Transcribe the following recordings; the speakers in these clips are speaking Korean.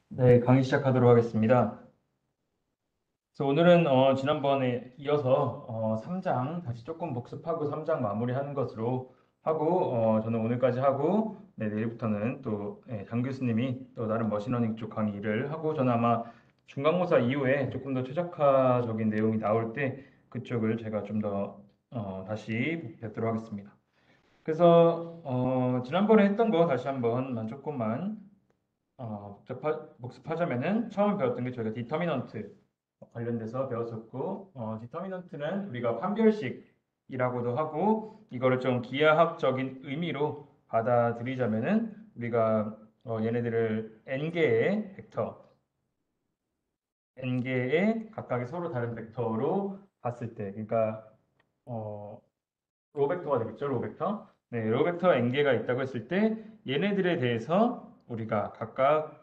네, 강의 시작하도록 하겠습니다. 그래서 오늘은 지난번에 이어서 3장 다시 조금 복습하고 3장 마무리하는 것으로 하고 저는 오늘까지 하고 네, 내일부터는 또 장 교수님이 또 다른 머신러닝 쪽 강의를 하고 저는 아마 중간고사 이후에 조금 더 최적화적인 내용이 나올 때 그쪽을 제가 좀 더 다시 뵙도록 하겠습니다. 그래서 지난번에 했던 거 다시 한번만 조금만 복습하자면은 처음 배웠던 게 저희가 디터미넌트 관련돼서 배웠었고, 디터미넌트는 우리가 판별식이라고도 하고, 이거를 좀 기하학적인 의미로 받아들이자면은 우리가 얘네들을 n개의 벡터, n개의 각각의 서로 다른 벡터로 봤을 때, 그러니까 어, 로 벡터가 되겠죠, 로 벡터. 네, 로 벡터 n개가 있다고 했을 때 얘네들에 대해서 우리가 각각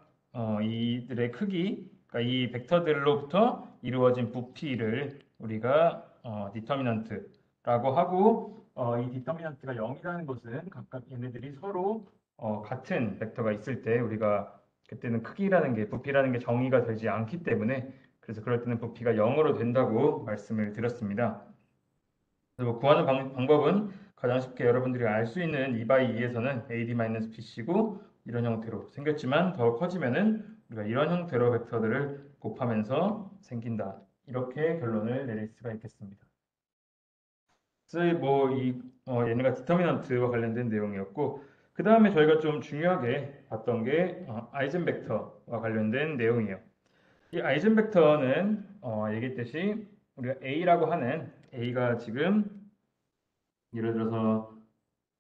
이들의 크기, 그러니까 이 벡터들로부터 이루어진 부피를 우리가 디터미넌트라고 하고 이 디터미넌트가 0이라는 것은 각각 얘네들이 서로 같은 벡터가 있을 때 우리가 그때는 크기라는 게 부피라는 게 정의가 되지 않기 때문에 그래서 그럴 때는 부피가 0으로 된다고 말씀을 드렸습니다. 그리고 구하는 방법은 가장 쉽게 여러분들이 알 수 있는 2 2에서는 AD-BC고 이런 형태로 생겼지만 더 커지면은 우리가 이런 형태로 벡터들을 곱하면서 생긴다. 이렇게 결론을 내릴 수가 있겠습니다. 그래서 얘네가 디터미넌트와 관련된 내용이었고 그 다음에 저희가 좀 중요하게 봤던 게 아이젠벡터와 관련된 내용이에요. 이 아이젠벡터는 얘기했듯이 우리가 A라고 하는 A가 지금 예를 들어서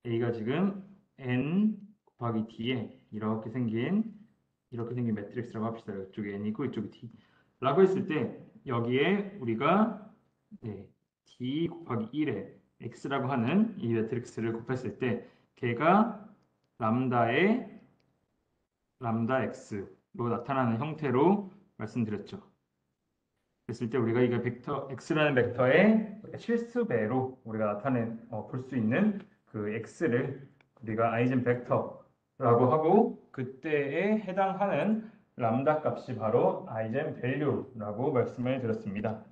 A가 지금 n 곱하기 d에 이렇게 생긴 매트릭스라고 합시다. 이쪽이 n이고 이쪽이 d라고 했을 때 여기에 우리가 d 곱하기 1에 x라고 하는 이 매트릭스를 곱했을 때 걔가 람다의 람다 x로 나타나는 형태로 말씀드렸죠. 그랬을 때 우리가 이게 벡터 x라는 벡터의 실수배로 우리가 볼 수 있는 그 x를 우리가 아이젠 벡터라고 하고 그때에 해당하는 람다 값이 바로 아이젠 밸류라고 말씀을 드렸습니다.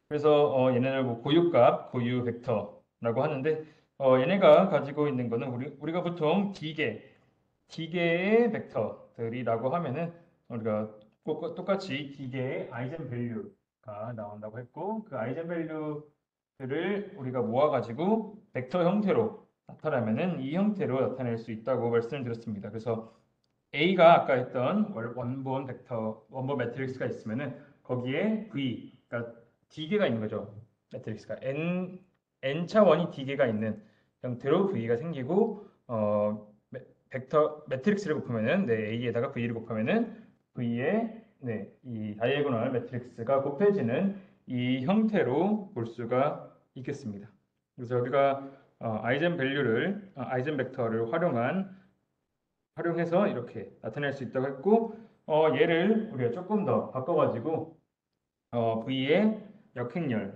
그래서 얘네를 뭐 고유값, 고유 벡터라고 하는데 얘네가 가지고 있는 거는 우리가 보통 D개의 벡터들이라고 하면은 우리가 똑같이 D개의 아이젠 밸류가 나온다고 했고 그 아이젠 밸류들을 우리가 모아가지고 벡터 형태로 나타내면은 이 형태로 나타낼 수 있다고 말씀드렸습니다. 그래서 A가 아까 했던 원본 벡터, 원본 매트릭스가 있으면은 거기에 V, 그러니까 D개가 있는 거죠. 매트릭스가 n 차원이 D개가 있는 형태로 V가 생기고 벡터 매트릭스를 곱하면은 A에다가 V를 곱하면은 V에 이 다이애고널 매트릭스가 곱해지는 이 형태로 볼 수가 있겠습니다. 그래서 우리가 아이젠 벡터를 활용해서 이렇게 나타낼 수 있다고 했고 얘를 우리가 조금 더 바꿔가지고 V의 역행렬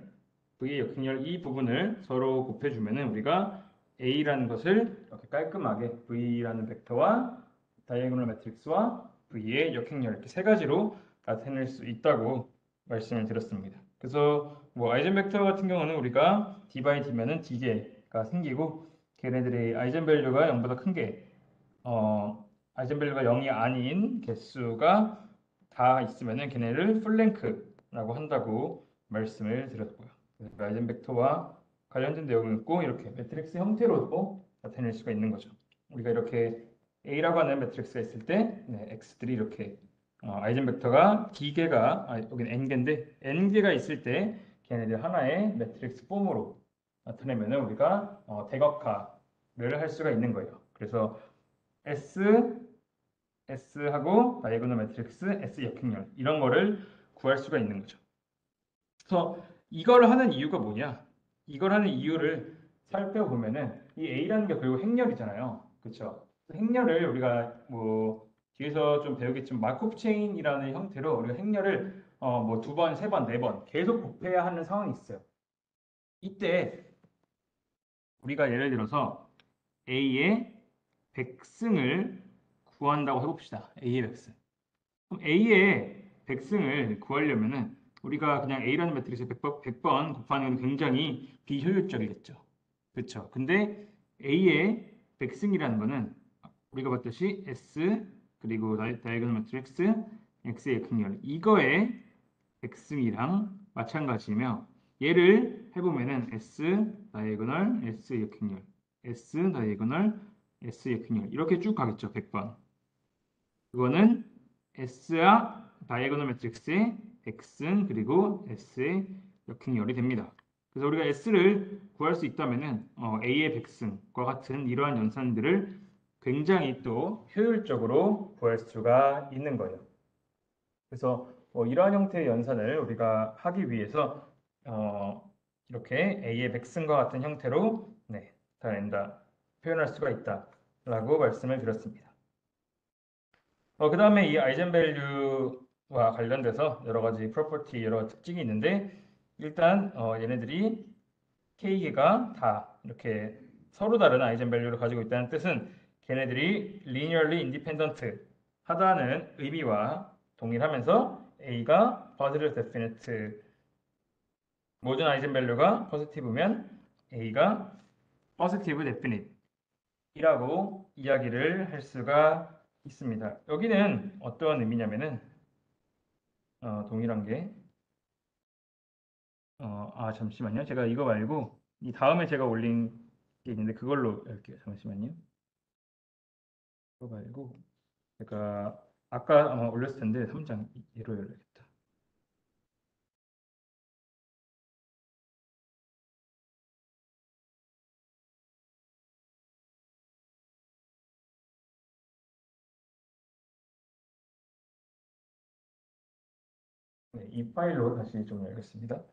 V의 역행렬 이 부분을 서로 곱해주면은 우리가 A라는 것을 이렇게 깔끔하게 V라는 벡터와 다이애고널 매트릭스와 V의 역행렬 이렇게 세 가지로 나타낼 수 있다고 말씀을 드렸습니다. 그래서 뭐 아이젠 벡터 같은 경우는 우리가 D 바이 D면은 D개가 생기고 걔네들의 아이젠 밸류가 0보다 큰게 아이젠밸류가 0이 아닌 개수가 다 있으면은 걔네를 풀랭크라고 한다고 말씀을 드렸고요. 그래서 아이젠 벡터와 관련된 내용을 읽고 이렇게 매트릭스 형태로도 나타낼 수가 있는 거죠. 우리가 이렇게 A라고 하는 매트릭스가 있을 때 X들이 이렇게 아이젠 벡터가 여기는 N개인데 N개가 있을 때 걔네들 하나의 매트릭스 폼으로 나타내면은 우리가 대각화를 할 수가 있는 거예요. 그래서 S, S하고 다이애고널 매트릭스, S 역행렬 이런 거를 구할 수가 있는 거죠. 그래서 이걸 하는 이유가 뭐냐? 이걸 하는 이유를 살펴보면은 이 A라는 게 결국 행렬이잖아요. 그렇죠? 행렬을 우리가 뭐 뒤에서 좀 배우겠지만 마코프 체인이라는 형태로 우리가 행렬을 뭐 두 번, 세 번, 네 번 계속 곱해야 하는 상황이 있어요. 이때 우리가 예를 들어서 A의 100승을 구한다고 해봅시다. A의 백승. 그럼 A의 백승을 구하려면은 우리가 그냥 A라는 매트릭스 100번 곱하는 건 굉장히 비효율적이겠죠. 그렇죠. 근데 A의 백승이라는 거는 우리가 봤듯이 S 그리고 다이아고널 매트릭스 X의 극렬 이거의 백승이랑 마찬가지며 얘를 해보면은 S 다이아고널 S 역행렬 S 다이아고널 S 역행렬 이렇게 쭉 가겠죠. 100번. 그거는 S와 다이아고널 매트릭스의 백승 그리고 S의 역행열이 됩니다. 그래서 우리가 S를 구할 수 있다면은 A의 백승과 같은 이러한 연산들을 굉장히 또 효율적으로 구할 수가 있는 거예요. 그래서 이러한 형태의 연산을 우리가 하기 위해서 이렇게 A의 백승과 같은 형태로 나타낸다, 표현할 수가 있다라고 말씀을 드렸습니다. 그 다음에 이 아이젠밸류와 관련돼서 여러 가지 프로퍼티, 여러 가지 특징이 있는데 일단 얘네들이 K개가 다 이렇게 서로 다른 아이젠밸류를 가지고 있다는 뜻은 걔네들이 linearly independent 하다는 의미와 동일하면서 A가 positive definite 모든 아이젠밸류가 포지티브면 A가 positive definite 이라고 이야기를 할 수가 있습니다. 여기는 어떠한 의미냐면은 동일한 게 잠시만요. 제가 이거 말고 이 다음에 제가 올린 게 있는데 그걸로 할게요. 잠시만요. 그거 말고 제가 아까 아마 올렸을 텐데 3장 얘로 열어야겠다. 네, 이 파일로 다시 좀 열겠습니다.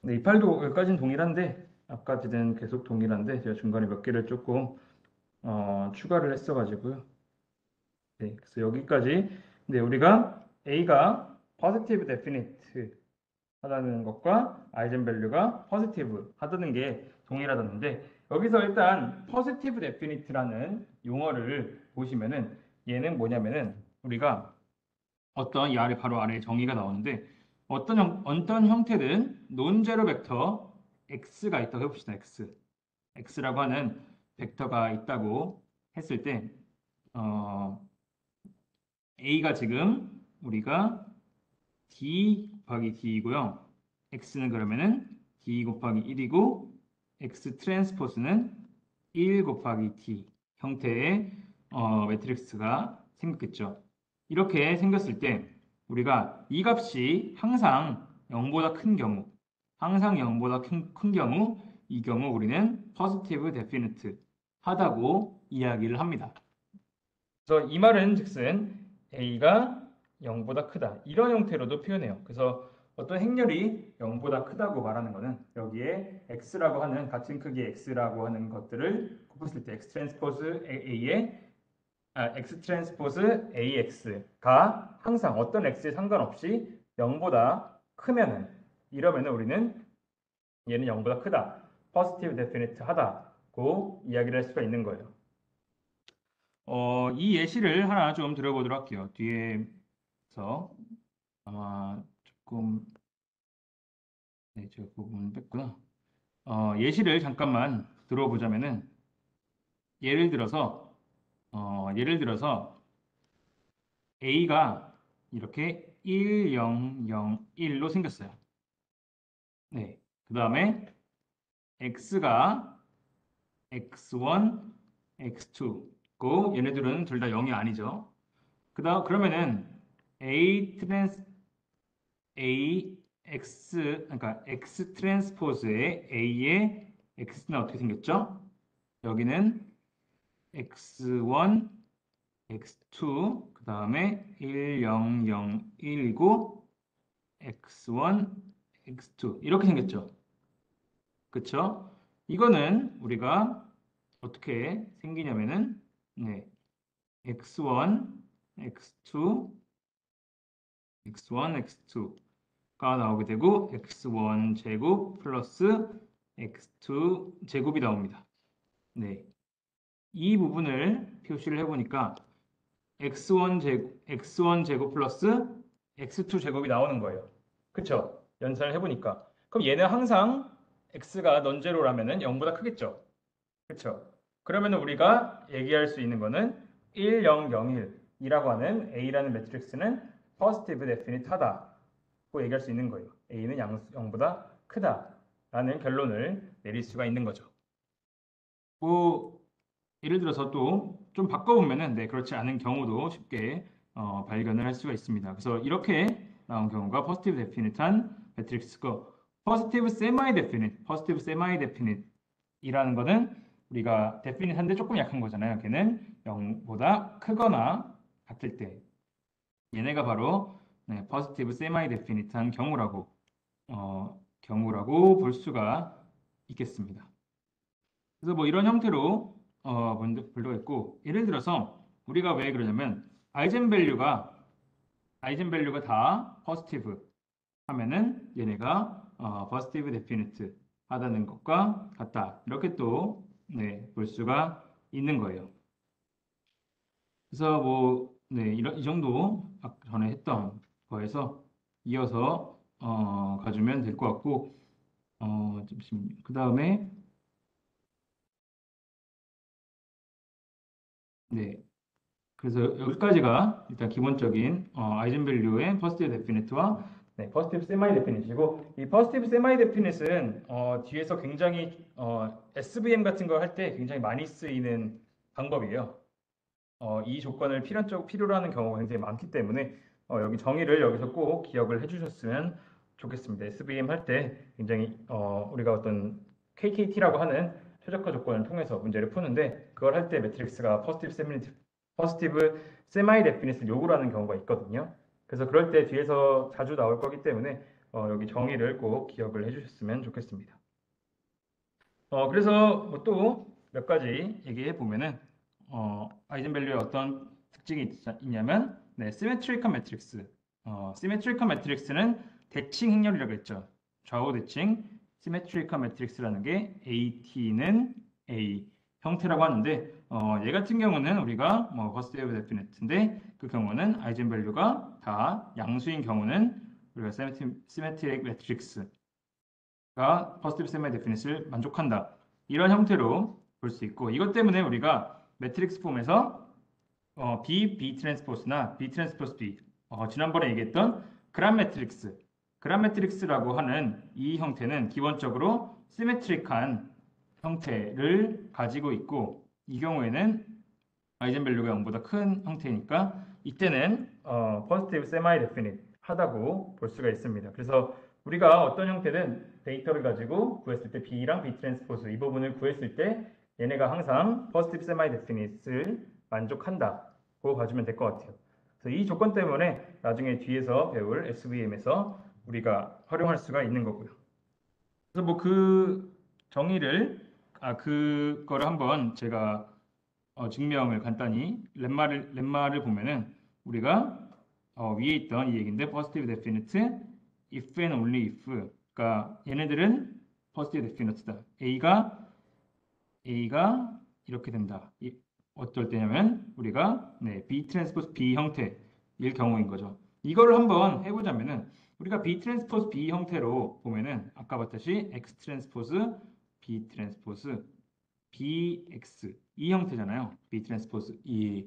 네, 이 파일도 여기까지는 동일한데 아까지는 계속 동일한데 제가 중간에 몇 개를 조금 추가를 했어가지고요. 네, 그래서 여기까지. 근데 우리가 A가 positive definite 하다는 것과 아이젠밸류가 positive 하다는 게 동일하다는데 여기서 일단 positive definite라는 용어를 보시면은 얘는 뭐냐면은 우리가 어떤 이 아래 바로 아래에 정의가 나오는데 어떤 형태든 논제로 벡터 x가 있다고 해봅시다. x라고 하는 벡터가 있다고 했을 때 A가 지금 우리가 D 곱하기 D이고요. X는 그러면은 D 곱하기 1이고 X 트랜스포즈는 1 곱하기 D 형태의 매트릭스가 생겼겠죠. 이렇게 생겼을 때 우리가 이 값이 항상 0보다 큰 경우 항상 0보다 큰 경우 이 경우 우리는 positive definite 하다고 이야기를 합니다. 그래서 이 말은 즉슨 A가 0보다 크다. 이런 형태로도 표현해요. 그래서 어떤 행렬이 0보다 크다고 말하는 것은 여기에 X라고 하는 같은 크기의 X라고 하는 것들을 곱했을 때 X 트랜스포즈 A의 X 트랜스포즈 AX가 항상 어떤 X에 상관없이 0보다 크면은 이러면은 우리는 얘는 0보다 크다. positive definite 하다고 이야기를 할 수가 있는 거예요. 이 예시를 하나 좀 들어보도록 할게요. 뒤에서 아마 조금 제가 그 부분 뺐구나. 예시를 잠깐만 들어보자면은 예를 들어서 A가 이렇게 1, 0, 0, 1로 생겼어요. 네. 그 다음에 X가 X1, X2고 얘네들은 둘 다 0이 아니죠. 그러면은 그러니까 X 트랜스포즈의 A의 X는 어떻게 생겼죠? 여기는 X1, X2, 그 다음에 1, 0, 0, 1이고 X1, X2 이렇게 생겼죠? 그쵸? 이거는 우리가 어떻게 생기냐면은 X1, X2, X1, X2가 나오게 되고 X1 제곱 플러스 X2 제곱이 나옵니다. 네. 이 부분을 표시를 해보니까 x1 제곱 플러스 x2 제곱이 나오는 거예요. 그쵸? 연산을 해보니까. 그럼 얘는 항상 x가 넌제로라면은 0보다 크겠죠? 그쵸? 그러면 우리가 얘기할 수 있는 거는 1, 0, 0, 1이라고 하는 A라는 매트릭스는 positive definite 하다고 얘기할 수 있는 거예요. A는 0보다 크다라는 결론을 내릴 수가 있는 거죠. 뭐 예를 들어서 또 좀 바꿔보면은 네, 그렇지 않은 경우도 쉽게 발견을 할 수가 있습니다. 그래서 이렇게 나온 경우가 positive definite한 매트릭스고 positive semi definite 이라는 거는 우리가 definite한데 조금 약한 거잖아요. 걔는 0보다 크거나 같을 때 얘네가 바로 네, positive semi definite한 경우라고 볼 수가 있겠습니다. 그래서 뭐 이런 형태로 볼 수가 있고 예를 들어서 우리가 왜 그러냐면 아이젠밸류가 다 포지티브 하면은 얘네가 positive definite 하다는 것과 같다. 이렇게 또 네, 볼 수가 있는 거예요. 그래서 뭐 네, 이 정도 아까 전에 했던 거에서 이어서 가주면 될 것 같고 잠시만요. 그 다음에 네, 그래서 여기까지가 일단 기본적인 아이젠밸류의 퍼스티브 데피니트와 네, 퍼스티브 세마이 데피니트이고 이 퍼스티브 세마이 데피니트는 뒤에서 굉장히 SVM 같은 거 할 때 굉장히 많이 쓰이는 방법이에요. 이 조건을 필요로 하는 경우가 굉장히 많기 때문에 여기 정의를 여기서 꼭 기억을 해주셨으면 좋겠습니다. SVM 할 때 굉장히 우리가 어떤 KKT라고 하는 최적화 조건을 통해서 문제를 푸는데 그걸 할 때 매트릭스가 퍼스티브 세마이 데피니트를 요구를 하는 경우가 있거든요. 그래서 그럴 때 뒤에서 자주 나올 거기 때문에 여기 정의를 꼭 기억을 해주셨으면 좋겠습니다. 그래서 뭐 또 몇 가지 얘기해 보면은 아이젠밸류의 어떤 특징이 있냐면 네, 시메트리컬 매트릭스. 시메트리컬 매트릭스는 대칭 행렬이라고 했죠. 좌우 대칭 시메트리컬 매트릭스라는 게 AT는 A 형태라고 하는데 얘 같은 경우는 우리가 뭐 버스트웨이브 데피니트인데 그 경우는 아이젠밸류가 다 양수인 경우는 우리가 시메트릭 매트릭스 퍼스티브 세마이 데피니트를 만족한다. 이런 형태로 볼 수 있고 이것 때문에 우리가 매트릭스 폼에서 B 트랜스포스나 B 트랜스포스 B 지난번에 얘기했던 그람 매트릭스라고 하는 이 형태는 기본적으로 시메트릭한 형태를 가지고 있고 이 경우에는 아이젠밸류가 0보다 큰 형태니까 이때는 positive semi-definite 하다고 볼 수가 있습니다. 그래서 우리가 어떤 형태든 데이터를 가지고 구했을 때 B랑 B 트랜스포즈 이 부분을 구했을 때 얘네가 항상 positive semi-definite를 만족한다고 봐주면 될 것 같아요. 그래서 이 조건 때문에 나중에 뒤에서 배울 SVM에서 우리가 활용할 수가 있는 거고요. 그래서 뭐 그 정의를 그거를 한번 제가 증명을 간단히 렘마를 보면은 우리가 위에 있던 이 얘기인데 positive definite if and only if 그러니까 얘네들은 positive definite다. A가 이렇게 된다. 어떨 때냐면 우리가 네, B 트랜스포즈 B 형태일 경우인 거죠. 이걸 한번 해보자면은 우리가 B 트랜스포즈 B 형태로 보면은 아까 봤듯이 X 트랜스포즈 B 트랜스포즈 BX 이 형태잖아요. B 트랜스포즈 이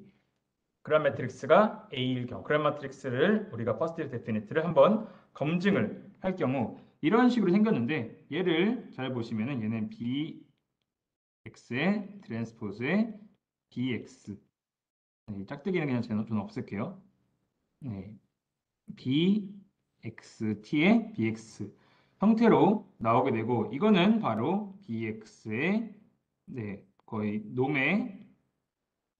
그람 매트릭스가 A일 경우 그람 매트릭스를 우리가 퍼스트 데피니트를 한번 검증을 할 경우 이런 식으로 생겼는데 얘를 잘 보시면은 얘는 BX의 트랜스포즈의 BX 네, 짝대기는 그냥 저는 없앨게요. 네, BXT의 BX 형태로 나오게 되고 이거는 바로 BX의 네, 거의 놈의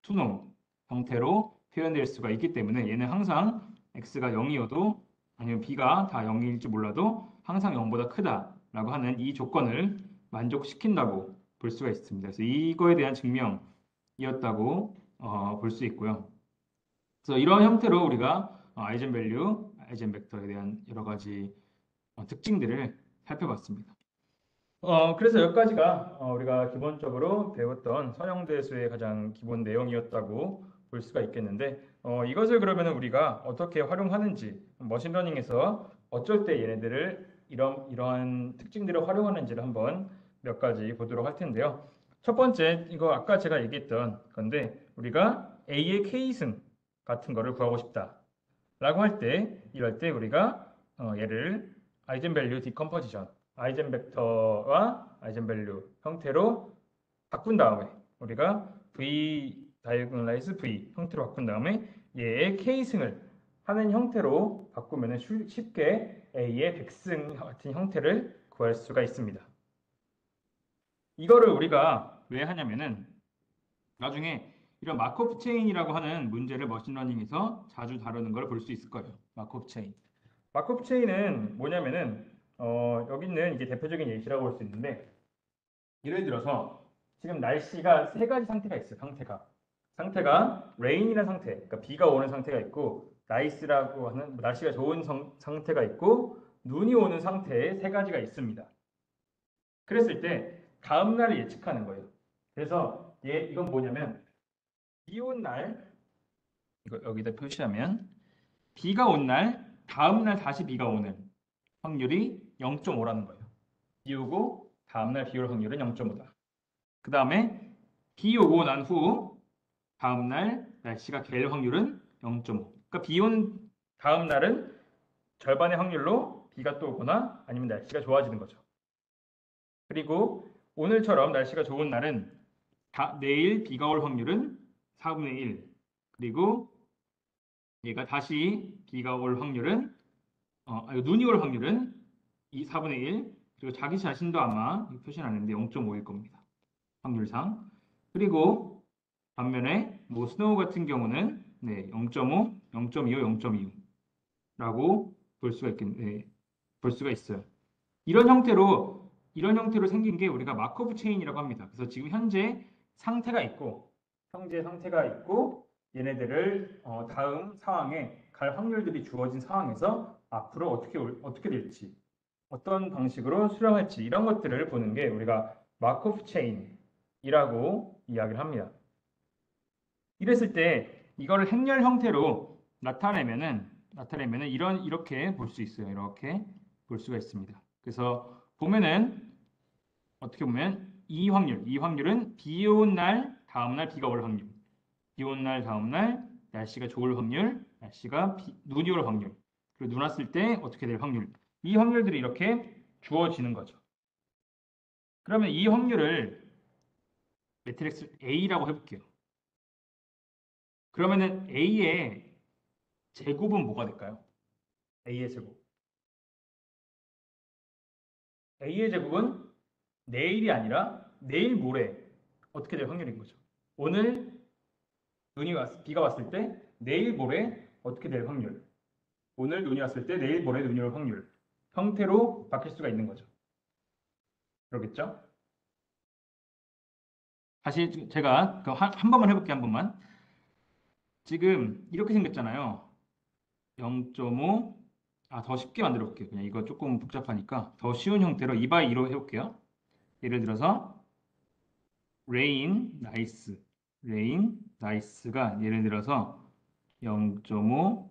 투놈 형태로 표현될 수가 있기 때문에 얘는 항상 x가 0이어도 아니면 b가 다 0일지 몰라도 항상 0보다 크다라고 하는 이 조건을 만족시킨다고 볼 수가 있습니다. 그래서 이거에 대한 증명이었다고 볼 수 있고요. 그래서 이런 형태로 우리가 아이젠밸류, 아이젠벡터에 대한 여러 가지 특징들을 살펴봤습니다. 그래서 여기까지가 우리가 기본적으로 배웠던 선형대수의 가장 기본 내용이었다고 볼 수가 있겠는데 이것을 그러면 우리가 어떻게 활용하는지 머신러닝에서 어쩔 때 얘네들을 이러한 특징들을 활용하는지를 한번 몇 가지 보도록 할 텐데요. 첫 번째 이거 아까 제가 얘기했던 건데 우리가 A의 K승 같은 거를 구하고 싶다 라고 할 때 이럴 때 우리가 얘를 아이젠밸류 디컴포지션 아이젠벡터와 아이젠밸류 형태로 바꾼 다음에 우리가 V 다이고널라이즈 V 형태로 바꾼 다음에 얘의 K승을 하는 형태로 바꾸면 쉽게 A의 백승 같은 형태를 구할 수가 있습니다. 이거를 우리가 왜 하냐면은 나중에 이런 마코프 체인이라고 하는 문제를 머신러닝에서 자주 다루는 걸 볼 수 있을 거예요. 마코프 체인. 마코프 체인은 뭐냐면은 여기 있는 이게 대표적인 예시라고 볼 수 있는데 예를 들어서 지금 날씨가 세 가지 상태가 있어요. 상태가 rain이라는 상태, 그러니까 비가 오는 상태가 있고 nice라고 하는 날씨가 좋은 상태가 있고 눈이 오는 상태의 세 가지가 있습니다. 그랬을 때 다음 날을 예측하는 거예요. 그래서 이건 뭐냐면 비 온 날 이거 여기다 표시하면 비가 온 날 다음 날 다시 비가 오는 확률이 0.5라는 거예요. 비 오고 다음 날 비 올 확률은 0.5다. 그 다음에 비 오고 난 후 다음 날 날씨가 갤 확률은 0.5. 그러니까 비 온 다음 날은 절반의 확률로 비가 또 오거나 아니면 날씨가 좋아지는 거죠. 그리고 오늘처럼 날씨가 좋은 날은 내일 비가 올 확률은 4분의 1. 그리고 얘가 다시 비가 올 확률은 눈이 올 확률은 4분의 1. 그리고 자기 자신도 아마 표시는 안 했는데 0.5일 겁니다. 확률상. 그리고 반면에 뭐 스노우 같은 경우는 0.5, 0.25, 0.25라고 볼 수가 있어요. 이런 형태로 생긴 게 우리가 마코브 체인이라고 합니다. 그래서 지금 현재 상태가 있고 얘네들을 다음 상황에 갈 확률들이 주어진 상황에서 앞으로 어떻게 될지 어떤 방식으로 수령할지 이런 것들을 보는 게 우리가 마코브 체인이라고 이야기를 합니다. 이랬을 때 이거를 행렬 형태로 나타내면은 이렇게 볼 수 있어요. 이렇게 볼 수가 있습니다. 그래서 보면은 어떻게 보면 이 확률은 비 온 날 다음 날 비가 올 확률, 비 온 날 다음 날 날씨가 좋을 확률, 눈이 올 확률, 그리고 눈 왔을 때 어떻게 될 확률. 이 확률들이 이렇게 주어지는 거죠. 그러면 이 확률을 매트릭스 A라고 해볼게요. 그러면은 A의 제곱은 뭐가 될까요? A의 제곱. A의 제곱은 내일이 아니라 내일 모레 어떻게 될 확률인 거죠. 오늘 비가 왔을 때 내일 모레 어떻게 될 확률. 오늘 눈이 왔을 때 내일 모레 눈이 올 확률. 형태로 바뀔 수가 있는 거죠. 그렇겠죠? 다시 제가 한 번만 해볼게요. 한 번만. 지금 이렇게 생겼잖아요. 0.5. 더 쉽게 만들어 볼게요. 그냥 이거 조금 복잡하니까 더 쉬운 형태로 2x2로 해볼게요. 예를 들어서 rain, nice가 예를 들어서 0.5,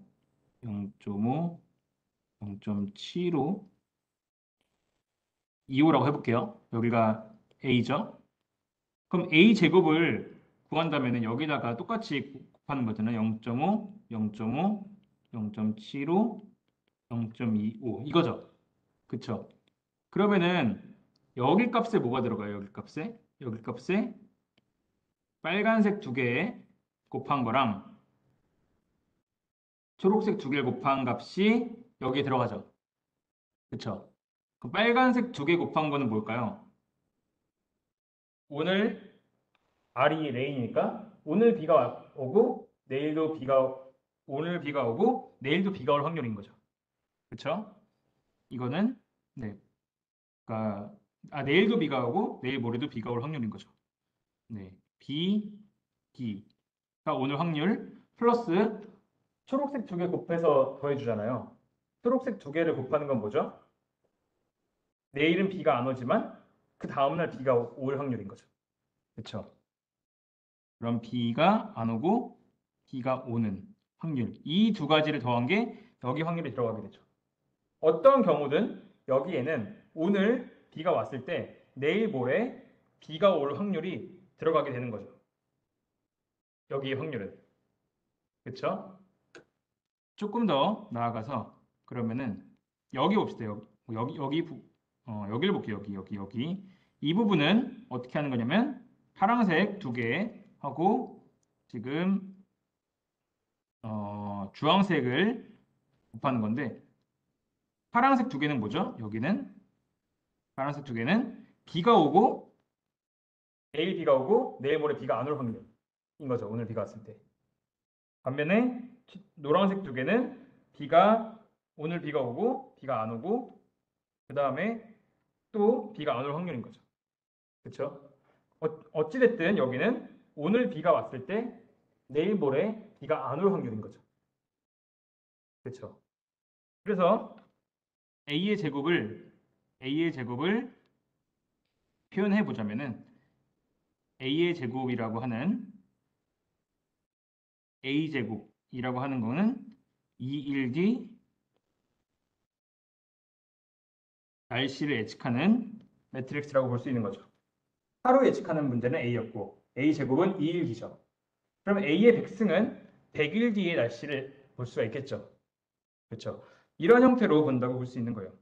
0.5, 0.75, 25라고 해볼게요. 여기가 a죠. 그럼 a 제곱을 구한다면 여기다가 똑같이 곱하는 거잖아요. 0.5, 0.5, 0.75, 0.25 이거죠. 그쵸? 그러면은 여기 값에 뭐가 들어가요? 여기 값에 빨간색 두 개 곱한 거랑 초록색 두 개 곱한 값이 여기에 들어가죠. 그쵸? 그 빨간색 두 개 곱한 거는 뭘까요? 오늘 R이 레인이니까 오늘 비가 오고 내일도 비가 올 확률인 거죠. 그쵸? 이거는 네, 그러니까 내일도 비가 오고 내일 모레도 비가 올 확률인 거죠. 네, B가 오늘 확률 플러스 초록색 두 개 곱해서 더해주잖아요. 초록색 두 개를 곱하는 건 뭐죠? 내일은 비가 안 오지만 그 다음날 비가 올 확률인 거죠. 그렇죠? 그럼 비가 안 오고 비가 오는 확률. 이 두 가지를 더한 게 여기 확률이 들어가게 되죠. 어떤 경우든 여기에는 오늘 비가 왔을 때 내일 모레 비가 올 확률이 들어가게 되는 거죠. 여기의 확률은. 그렇죠? 조금 더 나아가서 그러면은 여기 봅시다. 여기를 볼게요. 여기. 이 부분은 어떻게 하는 거냐면 파란색 두 개 하고 지금 주황색을 곱하는 건데 파란색 두 개는 뭐죠? 여기는 파란색 두 개는 비가 오고 내일 비가 오고 내일 모레 비가 안 올 확률인 거죠. 오늘 비가 왔을 때. 반면에 노란색 두 개는 오늘 비가 오고 비가 안 오고 그 다음에 또 비가 안 올 확률인 거죠. 그렇죠? 어찌됐든 여기는 오늘 비가 왔을 때 내일 모레 비가 안 올 확률인 거죠. 그렇죠? 그래서 A의 제곱을 표현해 보자면은 A의 제곱이라고 하는 A 제곱이라고 하는 거는 2일기 날씨를 예측하는 매트릭스라고 볼 수 있는 거죠. 하루 예측하는 문제는 A였고 A 제곱은 2일기죠. 그럼 A의 백승은 100일 뒤의 날씨를 볼 수가 있겠죠. 그렇죠? 이런 형태로 본다고 볼 수 있는 거예요.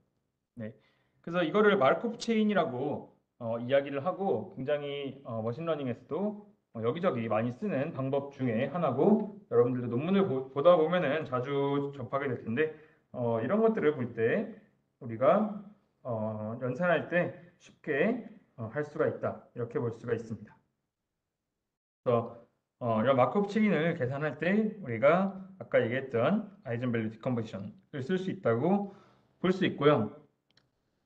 네. 그래서 이거를 마르코프 체인이라고 이야기를 하고 굉장히 머신러닝에서도 여기저기 많이 쓰는 방법 중에 하나고 여러분들도 논문을 보다 보면은 자주 접하게 될 텐데 이런 것들을 볼 때 우리가 연산할 때 쉽게 할 수가 있다 이렇게 볼 수가 있습니다. 그래서 이런 마크업 체인을 계산할 때 우리가 아까 얘기했던 아이젠밸류 디컴포지션을 쓸 수 있다고 볼 수 있고요.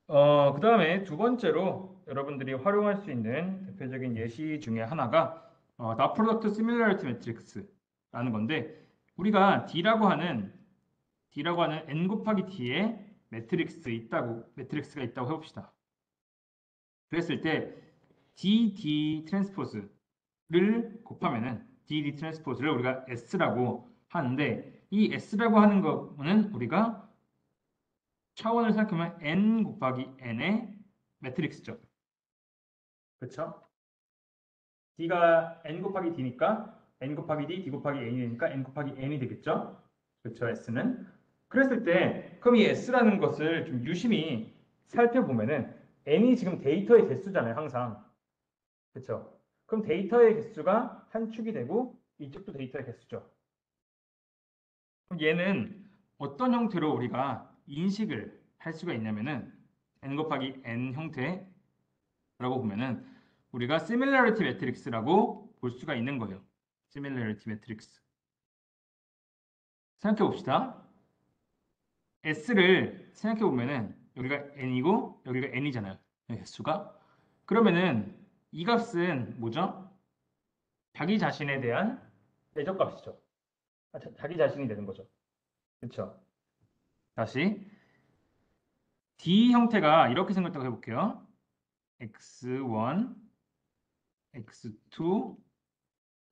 그 다음에 두 번째로 여러분들이 활용할 수 있는 대표적인 예시 중에 하나가 dot product similarity matrix라는 건데 우리가 D라고 하는 n 곱하기 D의 매트릭스가 있다고 해봅시다. 그랬을 때 DD 트랜스포즈를 곱하면은 DD 트랜스포즈를 우리가 S라고 하는데 이 S라고 하는 거는 우리가 차원을 생각하면 n 곱하기 n의 매트릭스죠. 그렇죠? D가 n 곱하기 D니까 n 곱하기 D, D 곱하기 n이 되니까 n 곱하기 n이 되겠죠? 그렇죠? S는. 그랬을 때 그럼 이 S라는 것을 좀 유심히 살펴보면은 n이 지금 데이터의 개수잖아요. 항상. 그렇죠? 그럼 데이터의 개수가 한 축이 되고 이쪽도 데이터의 개수죠. 그럼 얘는 어떤 형태로 우리가 인식을 할 수가 있냐면은 n 곱하기 n 형태라고 보면은 우리가 similarity matrix라고 볼 수가 있는 거예요. similarity matrix. 생각해 봅시다. S를 생각해 보면은 여기가 n이고 여기가 n이잖아요. 개수가. 그러면은 이 값은 뭐죠? 자기 자신에 대한 대적값이죠. 자기 자신이 되는 거죠. 그렇죠? 다시 D 형태가 이렇게 생겼다고 해볼게요. x1, x2,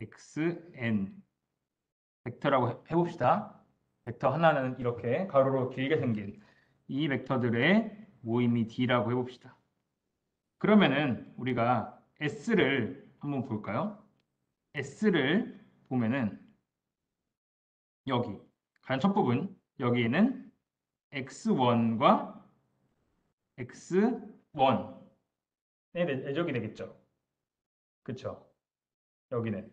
xn 벡터라고 해봅시다. 벡터 하나는 이렇게 가로로 길게 생긴 이 벡터들의 모임이 D라고 해봅시다. 그러면은 우리가 S를 한번 볼까요? S를 보면은 여기 가장 첫 부분 여기에는 x1과 x1의 내적이 되겠죠. 그쵸? 여기는.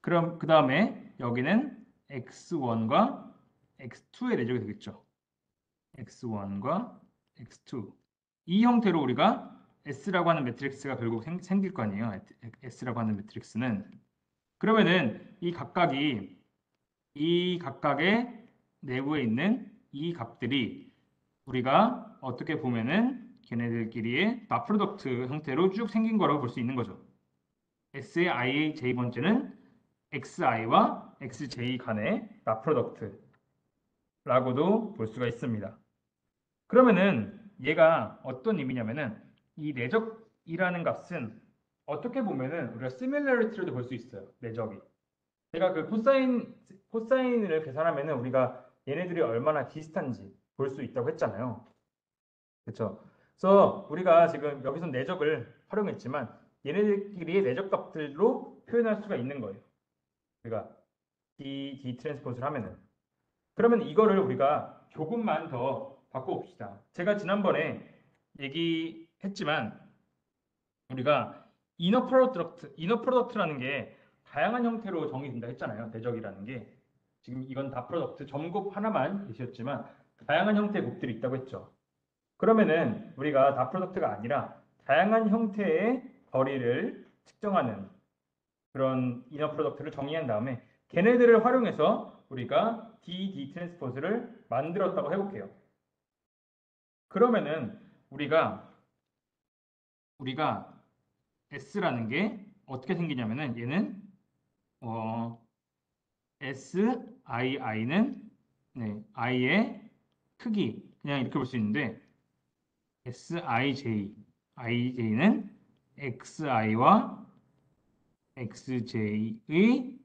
그럼 그 다음에 여기는 x1과 x2의 내적이 되겠죠. x1과 x2. 이 형태로 우리가 S라고 하는 매트릭스가 결국 생길 거 아니에요. S라고 하는 매트릭스는. 그러면은 이 각각의 내부에 있는 이 값들이 우리가 어떻게 보면은 걔네들끼리의 나 프로덕트 형태로 쭉 생긴 거라고 볼 수 있는 거죠. S의 i j번째는 xi와 xj 간의 나 프로덕트라고도 볼 수가 있습니다. 그러면은 얘가 어떤 의미냐면은 이 내적이라는 값은 어떻게 보면은 우리가 similarity로도 볼 수 있어요. 내적이. 제가 그 코사인을 계산하면은 우리가 얘네들이 얼마나 비슷한지 볼 수 있다고 했잖아요. 그렇죠? 그래서 우리가 지금 여기서 내적을 활용했지만 얘네들끼리의 내적 값들로 표현할 수가 있는 거예요. 우리가 D 트랜스포즈를 하면은. 그러면 이거를 우리가 조금만 더 바꿔봅시다. 제가 지난번에 얘기했지만 우리가 이너 프로덕트라는 게 다양한 형태로 정의된다 했잖아요. 대적이라는 게. 지금 이건 다 프로덕트 점곱 하나만 계셨지만 다양한 형태의 곱들이 있다고 했죠. 그러면은 우리가 다 프로덕트가 아니라 다양한 형태의 거리를 측정하는 그런 이너 프로덕트를 정의한 다음에 걔네들을 활용해서 우리가 D 트랜스포즈를 만들었다고 해볼게요. 그러면은 우리가 S라는 게 어떻게 생기냐면은 얘는 SII는 네, I의 크기 그냥 이렇게 볼 수 있는데 IJ는 XI와 XJ의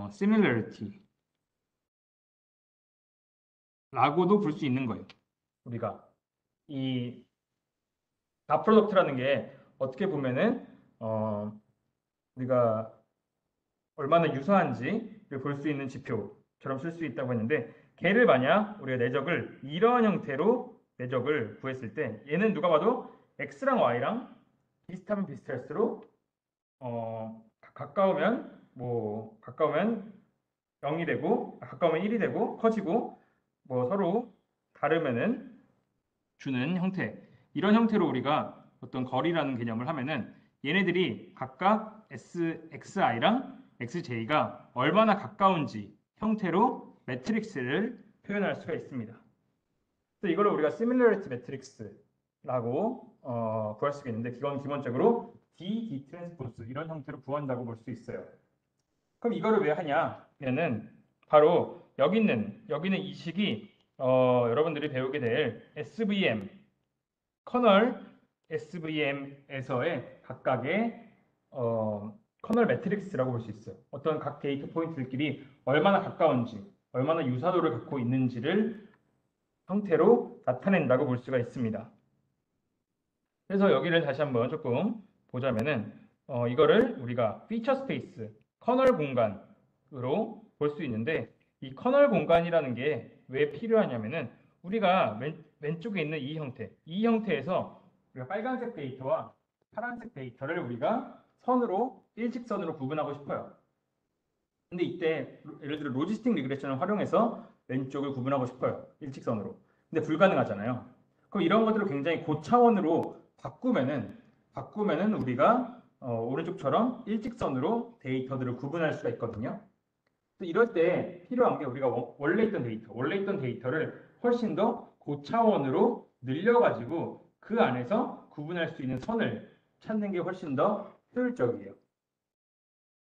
similarity 라고도 볼 수 있는 거예요. 우리가 이 다 프로덕트라는 게 어떻게 보면은 우리가 얼마나 유사한지를 볼 수 있는 지표처럼 쓸 수 있다고 했는데 걔를 만약 우리가 내적을 이러한 형태로 내적을 구했을 때 얘는 누가 봐도 x랑 y랑 비슷하면 비슷할수록 가까우면 0이 되고 가까우면 1이 되고 커지고 뭐 서로 다르면은 주는 형태. 이런 형태로 우리가 어떤 거리라는 개념을 하면은 얘네들이 각각 xi랑 xj가 얼마나 가까운지 형태로 매트릭스를 표현할 수가 있습니다. 그래서 이거를 우리가 similarity 매트릭스라고 구할 수가 있는데 이건 기본적으로 D 트랜스포즈 이런 형태로 구한다고 볼 수 있어요. 그럼 이거를 왜 하냐면은 바로 여기는 이 식이 여러분들이 배우게 될 SVM 커널 SVM에서의 각각의 커널 매트릭스라고 볼 수 있어요. 어떤 각 데이터 포인트들끼리 얼마나 가까운지, 얼마나 유사도를 갖고 있는지를 형태로 나타낸다고 볼 수가 있습니다. 그래서 여기를 다시 한번 조금 보자면은 이거를 우리가 피처 스페이스, 커널 공간으로 볼 수 있는데 이 커널 공간이라는 게 왜 필요하냐면은 우리가 왼쪽에 있는 이 형태에서 우리가 빨간색 데이터와 파란색 데이터를 우리가 일직선으로 구분하고 싶어요. 근데 이때 예를 들어 로지스틱 리그레션을 활용해서 왼쪽을 구분하고 싶어요. 일직선으로. 근데 불가능하잖아요. 그럼 이런 것들을 굉장히 고차원으로 바꾸면은 우리가 오른쪽처럼 일직선으로 데이터들을 구분할 수가 있거든요. 이럴 때 필요한 게 우리가 원래 있던 데이터를 훨씬 더 고차원으로 늘려가지고 그 안에서 구분할 수 있는 선을 찾는 게 훨씬 더 효율적이에요.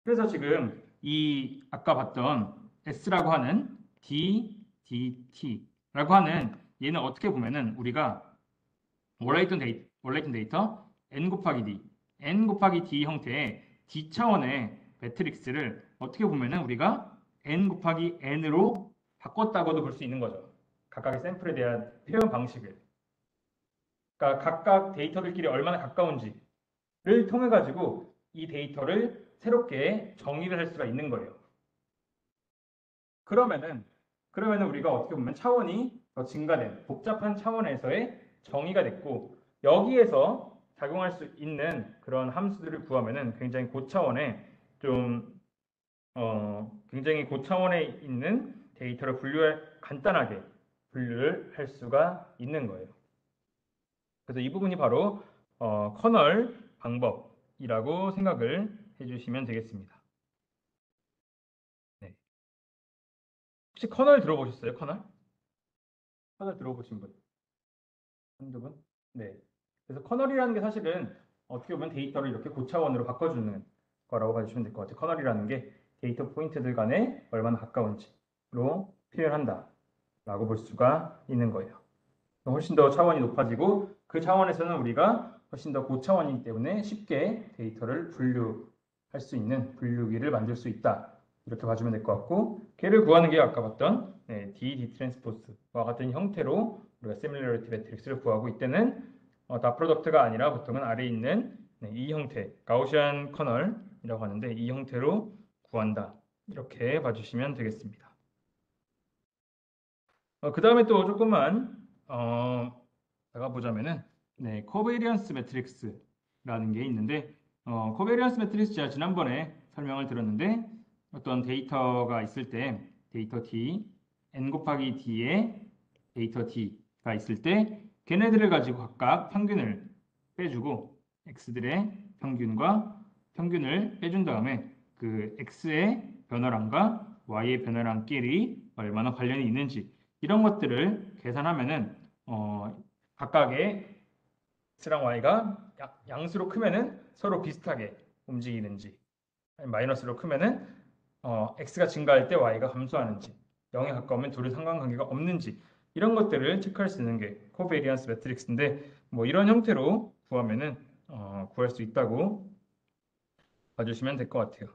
그래서 지금 이 아까 봤던 S라고 하는 DT라고 하는 얘는 어떻게 보면은 우리가 원래 있던 데이터 N 곱하기 D 형태의 D 차원의 매트릭스를 어떻게 보면은 우리가 N 곱하기 N으로 바꿨다고도 볼 수 있는 거죠. 각각의 샘플에 대한 표현 방식을. 그러니까 각각 데이터들끼리 얼마나 가까운지를 통해 가지고 이 데이터를 새롭게 정의를 할 수가 있는 거예요. 그러면은 우리가 어떻게 보면 차원이 더 증가된 복잡한 차원에서의 정의가 됐고 여기에서 작용할 수 있는 그런 함수들을 구하면은 굉장히 고차원에 있는 데이터를 간단하게 분류를 할 수가 있는 거예요. 그래서 이 부분이 바로 커널 방법이라고 생각을 해주시면 되겠습니다. 네. 혹시 커널 들어보셨어요? 커널 들어보신 분? 한두 분? 네. 그래서 커널이라는 게 사실은 어떻게 보면 데이터를 이렇게 고차원으로 바꿔주는 거라고 봐주시면 될 것 같아요. 커널이라는 게 데이터 포인트들 간에 얼마나 가까운지로 표현한다 라고 볼 수가 있는 거예요. 훨씬 더 차원이 높아지고 그 차원에서는 우리가 훨씬 더 고차원이기 때문에 쉽게 데이터를 분류할 수 있는 분류기를 만들 수 있다 이렇게 봐주면 될 것 같고, 걔를 구하는 게 아까 봤던 D 트랜스포즈와 같은 형태로 우리가 시뮬러리티 매트릭스를 구하고 이때는 다 프로덕트가 아니라 보통은 아래에 있는 이 형태, 가우시안 커널이라고 하는데 이 형태로 구한다. 이렇게 봐주시면 되겠습니다. 그 다음에 또 조금만 나가보자면은 코베리언스 매트릭스라는 게 있는데 코베리언스 매트릭스 제가 지난번에 설명을 들었는데 어떤 데이터가 있을 때 데이터 D, n 곱하기 D에 데이터 D가 있을 때 걔네들을 가지고 각각 평균을 빼주고 x들의 평균과 평균을 빼준 다음에 그 x의 변화량과 y의 변화량끼리 얼마나 관련이 있는지 이런 것들을 계산하면은 각각의 x랑 y가 양수로 크면은 서로 비슷하게 움직이는지 마이너스로 크면은 x가 증가할 때 y가 감소하는지 0에 가까우면 둘이 상관관계가 없는지 이런 것들을 체크할 수 있는 게 코베리언스 매트릭스인데 뭐 이런 형태로 구하면은 구할 수 있다고 봐주시면 될 것 같아요.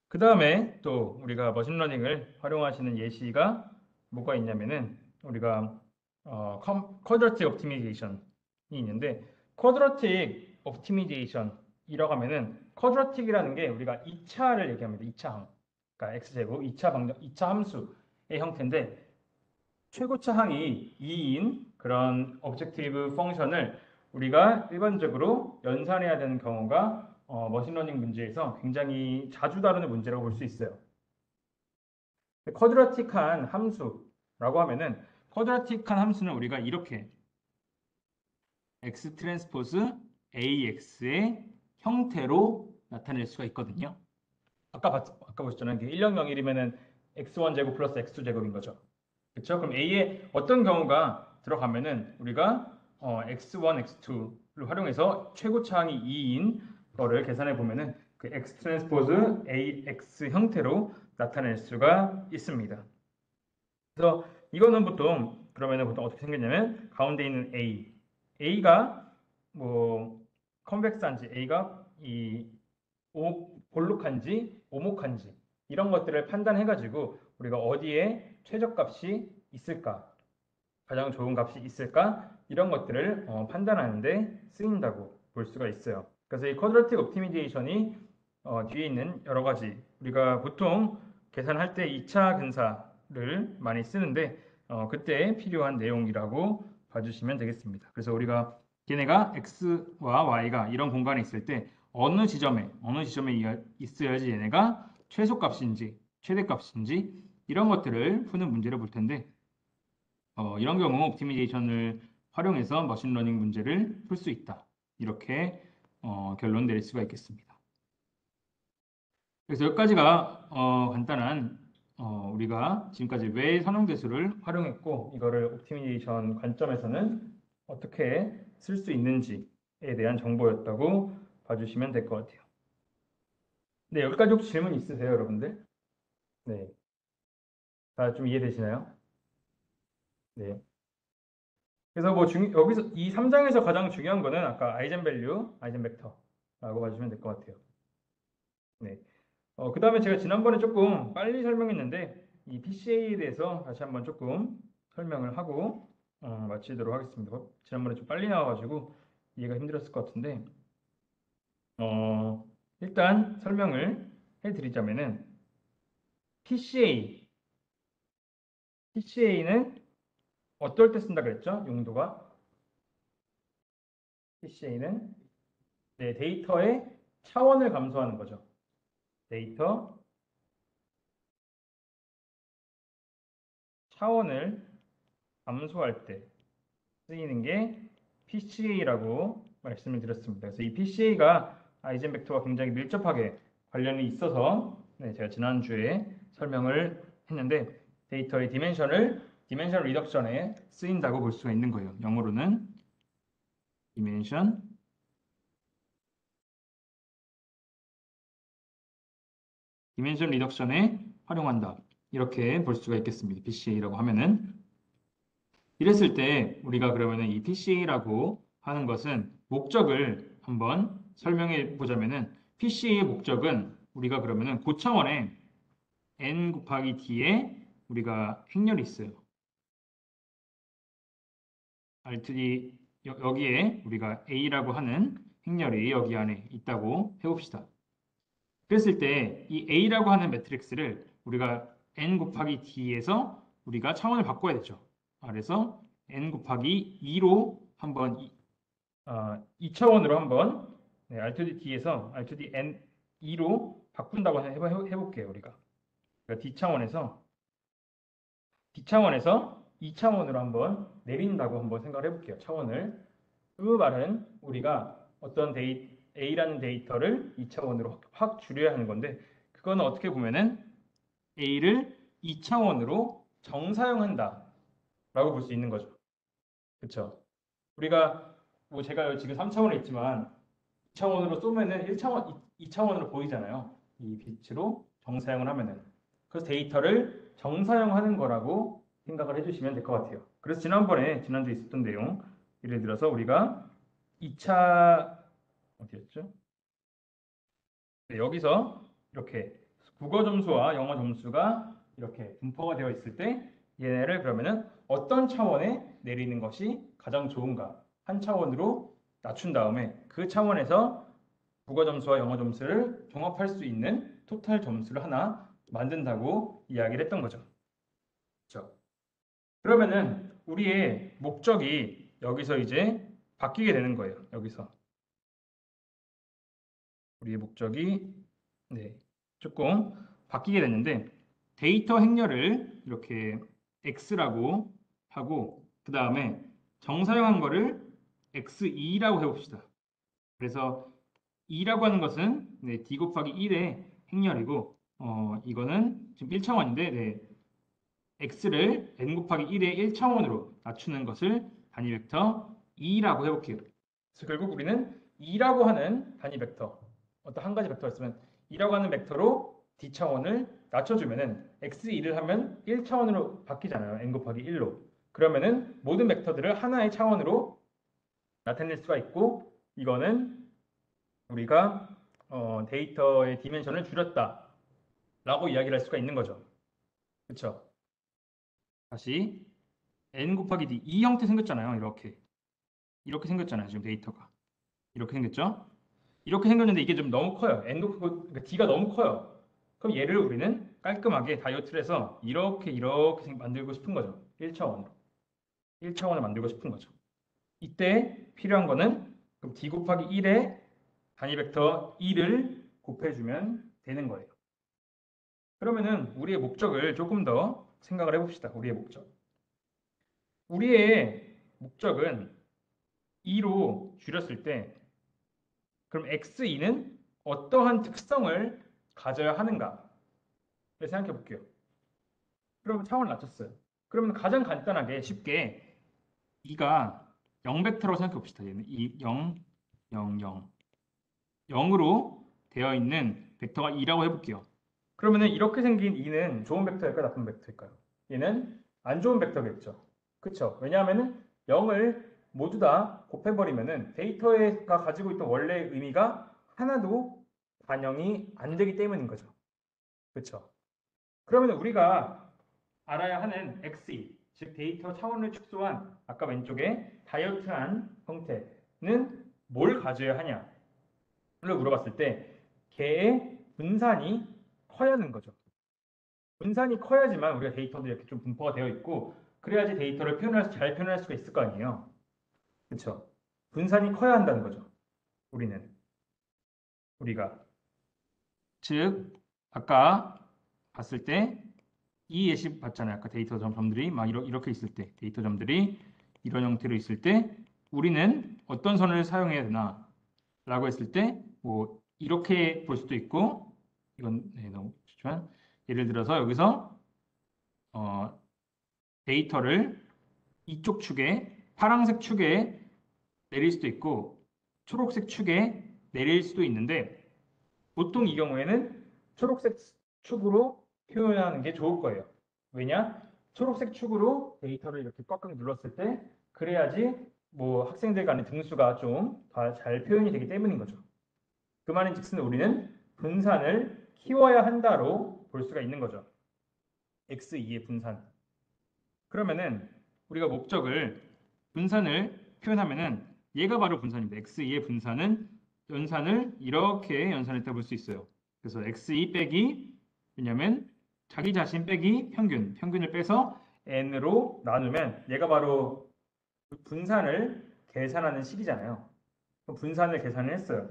그 다음에 또 우리가 머신러닝을 활용하시는 예시가 뭐가 있냐면은 우리가 쿼드라틱 옵티미제이션이 있는데 쿼드라틱 옵티미제이션이라고 하면은 쿼드라틱이라는 게 우리가 2차를 얘기합니다. 2차항. 그러니까 x제곱 2차 방정 2차 함수의 형태인데 최고차 항이 2인 그런 오브젝티브 펑션을 우리가 일반적으로 연산해야 되는 경우가 머신러닝 문제에서 굉장히 자주 다루는 문제라고 볼 수 있어요. 쿼드라틱한 함수라고 하면은 쿼드라틱한 함수는 우리가 이렇게 x 트랜스포즈 ax의 형태로 나타낼 수가 있거든요. 아까 보셨잖아요. 10001이면은 x1 제곱 플러스 x2 제곱인 거죠. 그렇죠? 그럼 A에 어떤 경우가 들어가면은 우리가 x1, x2를 활용해서 최고차항이 2인 거를 계산해 보면은 그 x 트랜스포즈 ax 형태로 나타낼 수가 있습니다. 그래서 이거는 그러면은 보통 어떻게 생겼냐면 가운데 있는 A가 뭐 컨벡스한지 A가 이 볼록한지 오목한지 이런 것들을 판단해 가지고 우리가 어디에 최저값이 있을까 가장 좋은 값이 있을까 이런 것들을 판단하는데 쓰인다고 볼 수가 있어요. 그래서 이 쿼드라틱 옵티미제이션이 뒤에 있는 여러 가지 우리가 보통 계산할 때 2차 근사를 많이 쓰는데 그때 필요한 내용이라고 봐주시면 되겠습니다. 그래서 우리가 걔네가 x와 y가 이런 공간에 있을 때 어느 지점에 있어야지 얘네가 최소값인지 최대값인지 이런 것들을 푸는 문제를 볼 텐데 이런 경우 옵티미제이션을 활용해서 머신러닝 문제를 풀 수 있다. 이렇게 결론 내릴 수가 있겠습니다. 그래서 여기까지가 간단한 우리가 지금까지 왜 선형대수를 활용했고 이거를 옵티미제이션 관점에서는 어떻게 쓸 수 있는지에 대한 정보였다고 봐주시면 될 것 같아요. 네, 여기까지 혹시 질문 있으세요, 여러분들? 네. 다 좀 이해되시나요? 네. 그래서 여기서 이 3장에서 가장 중요한 거는 아까 아이젠밸류, 아이젠벡터라고 봐주시면 될 것 같아요. 네. 그 다음에 제가 지난번에 조금 빨리 설명했는데 이 PCA에 대해서 다시 한번 조금 설명을 하고 마치도록 하겠습니다. 지난번에 좀 빨리 나와가지고 이해가 힘들었을 것 같은데 일단 설명을 해드리자면은 PCA는 어떨 때 쓴다 그랬죠? 용도가 PCA는 데이터의 차원을 감소하는 거죠. 데이터 차원을 감소할 때 쓰이는 게 PCA라고 말씀을 드렸습니다. 그래서 이 PCA가 아이젠벡터와 굉장히 밀접하게 관련이 있어서 제가 지난주에 설명을 했는데 데이터의 디멘션 리덕션에 쓰인다고 볼 수가 있는 거예요. 영어로는 디멘션 리덕션에 활용한다. 이렇게 볼 수가 있겠습니다. PCA라고 하면은 이랬을 때 우리가 그러면은 이 PCA라고 하는 것은 목적을 한번 설명해 보자면은 PCA의 목적은 우리가 그러면은 고차원에 n 곱하기 d에 우리가 행렬이 있어요. Alt-D 여기에 우리가 A라고 하는 행렬이 여기 안에 있다고 해봅시다. 그랬을 때 이 A라고 하는 매트릭스를 우리가 n 곱하기 d에서 우리가 차원을 바꿔야 되죠. 그래서 n 곱하기 2로 한번 2차원으로 한번 Alt-D d에서 Alt-D n 2로 바꾼다고 해볼게요. 우리가 그러니까 D차원에서 2차원으로 한번 내린다고 한번 생각을 해볼게요. 차원을. 그 말은 우리가 어떤 A라는 데이터를 2차원으로 확 줄여야 하는 건데 그거는 어떻게 보면은 A를 2차원으로 정사용한다 라고 볼 수 있는 거죠. 그렇죠? 우리가 뭐 제가 지금 3차원에 있지만 2차원으로 쏘면은 1차원, 2차원으로 보이잖아요. 이 빛으로 정사용을 하면은. 그래서 데이터를 정사용하는 거라고 생각을 해주시면 될 것 같아요. 그래서 지난주에 있었던 내용, 예를 들어서 우리가 2차, 어디였죠? 네, 여기서 이렇게 국어 점수와 영어 점수가 이렇게 분포가 되어 있을 때 얘네를 그러면은 어떤 차원에 내리는 것이 가장 좋은가? 한 차원으로 낮춘 다음에 그 차원에서 국어 점수와 영어 점수를 종합할 수 있는 토탈 점수를 하나 만든다고 이야기를 했던 거죠. 그렇죠? 그러면은 우리의 목적이 여기서 이제 바뀌게 되는 거예요. 여기서 우리의 목적이 조금 바뀌게 됐는데 데이터 행렬을 이렇게 x라고 하고 그 다음에 정사용한 거를 x2라고 해봅시다. 그래서 2라고 하는 것은 d 곱하기 1의 행렬이고 이거는 지금 1차원인데 x를 n 곱하기 1의 1차원으로 낮추는 것을 단위 벡터 2라고 해볼게요. 그래서 결국 우리는 2라고 하는 단위 벡터 어떤 한 가지 벡터였으면 2라고 하는 벡터로 d차원을 낮춰주면은 x2를 하면 1차원으로 바뀌잖아요. n 곱하기 1로. 그러면은 모든 벡터들을 하나의 차원으로 나타낼 수가 있고 이거는 우리가 데이터의 디멘션을 줄였다라고 이야기를 할 수가 있는 거죠. 그렇죠? 다시 n 곱하기 d 이 형태 생겼잖아요. 이렇게 생겼잖아요. 지금 데이터가 이렇게 생겼죠? 이렇게 생겼는데 이게 좀 너무 커요. 그러니까 d가 너무 커요. 그럼 얘를 우리는 깔끔하게 다이어트를 해서 이렇게 만들고 싶은 거죠. 1차원으로. 1차원을 만들고 싶은 거죠. 이때 필요한 거는 그럼 d 곱하기 1에 단위 벡터 2를 곱해주면 되는 거예요. 그러면은 우리의 목적을 조금 더 생각을 해봅시다. 우리의 목적. 우리의 목적은 2로 줄였을 때 그럼 x2는 어떠한 특성을 가져야 하는가? 생각해 볼게요. 그러면 차원을 낮췄어요. 그러면 가장 간단하게 쉽게 2가 0벡터라고 생각해 봅시다. 얘는 2, 0, 0, 0. 0으로 되어 있는 벡터가 2라고 해볼게요. 그러면은 이렇게 생긴 2는 좋은 벡터일까요? 나쁜 벡터일까요? 얘는 안 좋은 벡터겠죠. 그렇죠? 왜냐하면은 0을 모두 다 곱해버리면은 데이터가 가지고 있던 원래의 의미가 하나도 반영이 안 되기 때문인 거죠. 그렇죠? 그러면 우리가 알아야 하는 X2, 즉 데이터 차원을 축소한 아까 왼쪽에 다이어트한 형태는 뭘 가져야 하냐를 물어봤을 때 개의 분산이 커야 하는 거죠. 분산이 커야지만 우리가 데이터도 이렇게 좀 분포가 되어 있고 그래야지 데이터를 잘 표현할 수가 있을 거 아니에요. 그렇죠? 분산이 커야 한다는 거죠. 우리가 즉 아까 봤을 때 이 예시 봤잖아요. 아까 데이터 점들이 막 이렇게 있을 때 데이터 점들이 이런 형태로 있을 때 우리는 어떤 선을 사용해야 되나 라고 했을 때 뭐 이렇게 볼 수도 있고 이건 너무 쉽지만 예를 들어서 여기서 데이터를 이쪽 축에 파란색 축에 내릴 수도 있고 초록색 축에 내릴 수도 있는데 보통 이 경우에는 초록색 축으로 표현하는 게 좋을 거예요. 왜냐? 초록색 축으로 데이터를 이렇게 꽉꽉 눌렀을 때 그래야지 뭐 학생들 간의 등수가 좀 더 잘 표현이 되기 때문인 거죠. 그 말인 즉슨 우리는 분산을 키워야 한다로 볼 수가 있는 거죠. x2의 분산. 그러면은 우리가 목적을 분산을 표현하면은 얘가 바로 분산입니다. x2의 분산은 연산을 이렇게 연산했다 볼 수 있어요. 그래서 x2 빼기 왜냐면 자기 자신 빼기 평균을 빼서 n으로 나누면 얘가 바로 분산을 계산하는 식이잖아요. 그럼 분산을 계산을 했어요.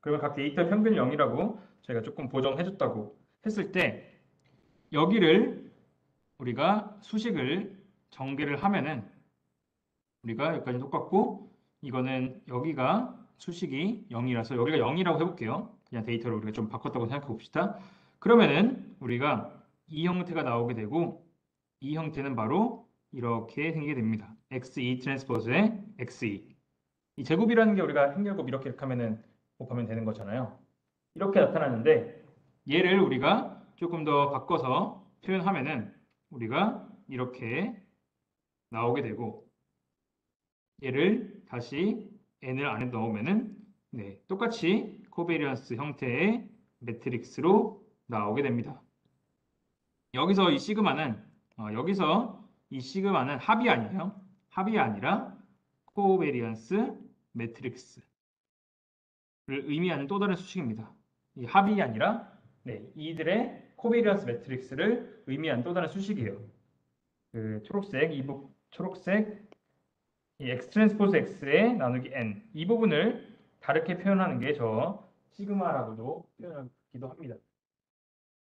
그러면 각 데이터 평균 0이라고 저희가 조금 보정해줬다고 했을 때 여기를 우리가 수식을 전개를 하면은 우리가 여기까지 똑같고 이거는 여기가 수식이 0이라서 여기가 0이라고 해볼게요. 그냥 데이터를 우리가 좀 바꿨다고 생각해 봅시다. 그러면은 우리가 이 형태가 나오게 되고 이 형태는 바로 이렇게 생기게 됩니다. x2 트랜스포즈의 x2. 이 제곱이라는 게 우리가 행렬곱 이렇게 하면은 곱하면 되는 거잖아요. 이렇게 나타나는데 얘를 우리가 조금 더 바꿔서 표현하면은 우리가 이렇게 나오게 되고 얘를 다시 n을 안에 넣으면은 네, 똑같이 코베리언스 형태의 매트릭스로 나오게 됩니다. 여기서 이 시그마는 합이 아니에요. 합이 아니라 코베리언스 매트릭스를 의미하는 또 다른 수식입니다. 이 합이 아니라 네, 이들의 코베리언스 매트릭스를 의미하는 또 다른 수식이에요. 그 초록색 이 x 트랜스포즈 x의 나누기 n 이 부분을 다르게 표현하는 게 저 시그마라고도 표현하기도 합니다.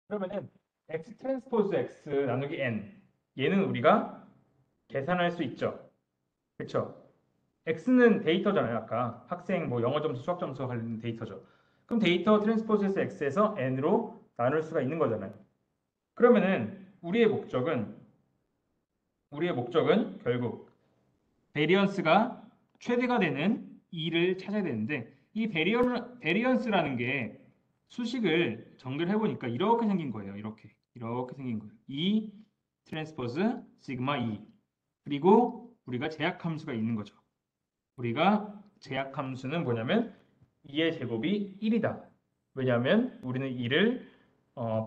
그러면은 x 트랜스포즈 x 나누기 n 얘는 우리가 계산할 수 있죠. 그렇죠? x는 데이터잖아요. 아까 학생 뭐 영어 점수, 수학 점수 관련 데이터죠. 그럼 데이터 트랜스포즈 x에서 n으로 나눌 수가 있는 거잖아요. 그러면은 우리의 목적은 결국 베리언스가 최대가 되는 2를 찾아야 되는데 이 베리언스라는 게 수식을 정리를 해보니까 이렇게 생긴 거예요. 이렇게 생긴 거예요. 2 트랜스포즈 시그마 2 그리고 우리가 제약 함수가 있는 거죠. 우리가 제약 함수는 뭐냐면 2의 제곱이 1이다. 왜냐하면 우리는 2를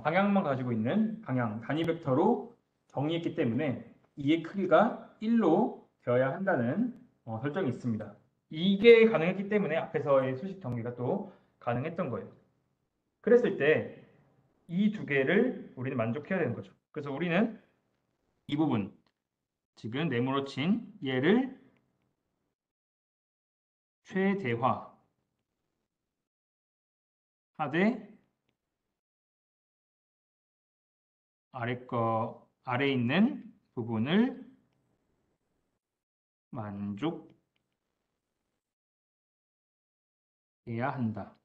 방향만 가지고 있는 방향 단위 벡터로 정의했기 때문에 2의 크기가 1로 되어야 한다는 설정이 있습니다. 이게 가능했기 때문에 앞에서의 수식 전개가 또 가능했던 거예요. 그랬을 때 이 두 개를 우리는 만족해야 되는 거죠. 그래서 우리는 이 부분 지금 네모로 친 얘를 최대화 하되 아래 있는 부분을 만족해야 한다.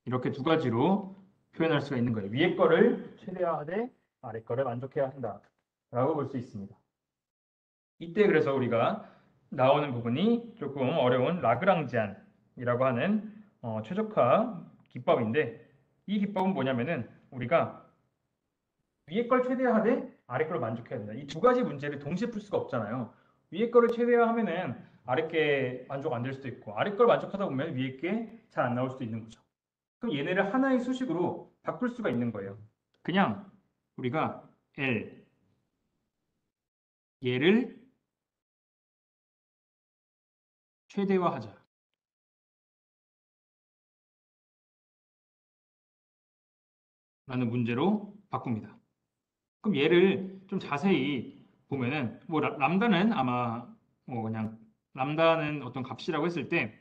이렇게 두 가지로 표현할 수가 있는 거예요. 위에 거를 최대화하되 아래 거를 만족해야 한다. 라고 볼 수 있습니다. 이때 그래서 우리가 나오는 부분이 조금 어려운 라그랑지안이라고 하는 최적화 기법인데 이 기법은 뭐냐면은 우리가 위에 걸 최대화하되 아래 걸 만족해야 된다. 이 두 가지 문제를 동시에 풀 수가 없잖아요. 위에 거를 최대화하면은 아래 게 만족 안 될 수도 있고 아래 걸 만족하다 보면 위에 게 잘 안 나올 수도 있는 거죠. 그럼 얘네를 하나의 수식으로 바꿀 수가 있는 거예요. 그냥 우리가 L 얘를 최대화하자. 라는 문제로 바꿉니다. 그럼 얘를 좀 자세히 보면은 뭐 람다는 아마 뭐 그냥 람다는 어떤 값이라고 했을 때